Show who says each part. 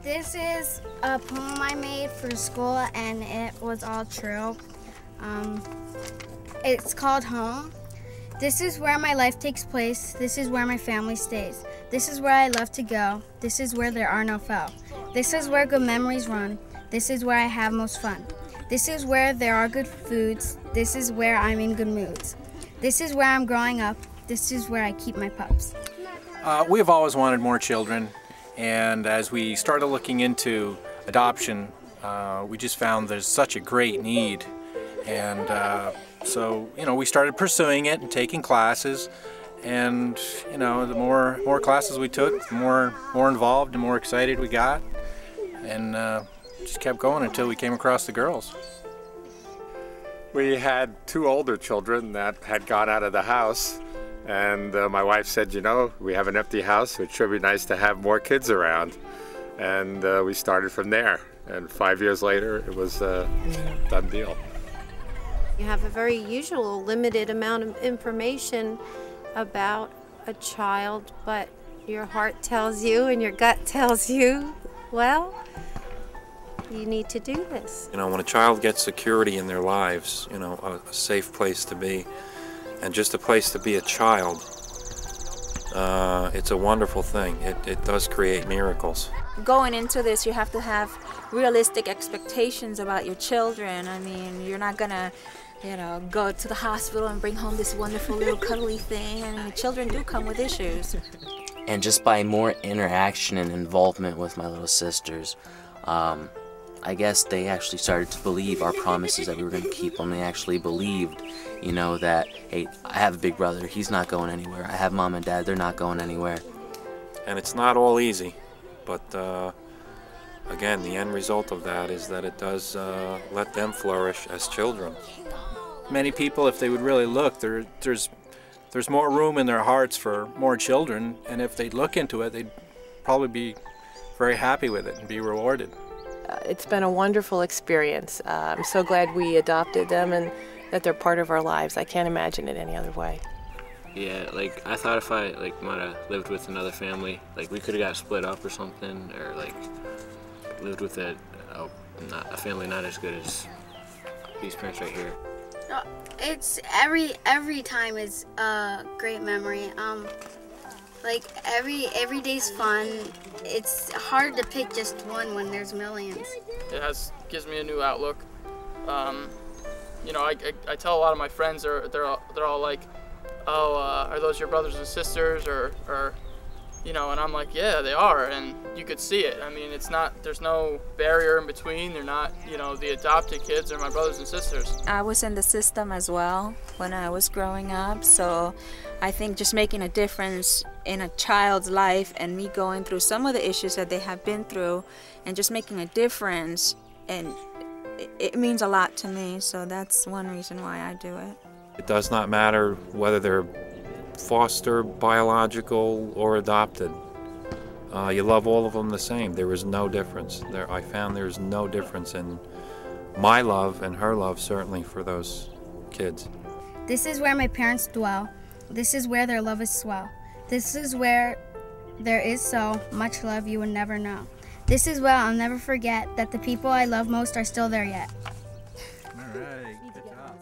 Speaker 1: This is a poem I made for school, and it was all true. It's called Home. This is where my life takes place. This is where my family stays. This is where I love to go. This is where there are no foe. This is where good memories run. This is where I have most fun. This is where there are good foods. This is where I'm in good moods. This is where I'm growing up. This is where I keep my pups.
Speaker 2: We have always wanted more children, and as we started looking into adoption, we just found there's such a great need, and so we started pursuing it and taking classes, and the more classes we took, the more involved and more excited we got, and just kept going until we came across the girls.
Speaker 3: We had two older children that had gone out of the house, and my wife said, we have an empty house, it should be nice to have more kids around. And we started from there. And 5 years later, it was a done deal.
Speaker 4: You have a very usual limited amount of information about a child, but your heart tells you and your gut tells you, well, you need to do this.
Speaker 5: When a child gets security in their lives, a safe place to be, and just a place to be a child, it's a wonderful thing. It does create miracles.
Speaker 6: Going into this, you have to have realistic expectations about your children. I mean, you're not gonna, go to the hospital and bring home this wonderful little cuddly thing. I mean, children do come with issues.
Speaker 7: And just by more interaction and involvement with my little sisters, I guess they actually started to believe our promises that we were going to keep them. They actually believed, that, hey, I have a big brother, he's not going anywhere. I have mom and dad, they're not going anywhere.
Speaker 5: And it's not all easy, but again, the end result of that is that it does let them flourish as children.
Speaker 2: Many people, if they would really look, there's more room in their hearts for more children, and if they'd look into it, they'd probably be very happy with it and be rewarded.
Speaker 8: It's been a wonderful experience. I'm so glad we adopted them and that they're part of our lives. I can't imagine it any other way.
Speaker 9: Yeah, I thought if I might have lived with another family, we could have got split up or something, or lived with a family not as good as these parents right here.
Speaker 1: It's every time is a great memory. Every day's fun. It's hard to pick just one when there's millions.
Speaker 10: It gives me a new outlook. I tell a lot of my friends, they're all like, oh, are those your brothers and sisters, or and I'm like, yeah, they are, and you could see it. I mean, there's no barrier in between. They're not, the adopted kids are my brothers and sisters.
Speaker 6: I was in the system as well when I was growing up, so I think just making a difference in a child's life and me going through some of the issues that they have been through and just making a difference, and it means a lot to me, so that's one reason why I do it.
Speaker 5: It does not matter whether they're foster, biological, or adopted. You love all of them the same. There is no difference. I found there's no difference in my love and her love, certainly, for those kids.
Speaker 1: This is where my parents dwell. This is where their love is swell. This is where there is so much love you would never know. This is where I'll never forget that the people I love most are still there yet.
Speaker 2: All right, good job.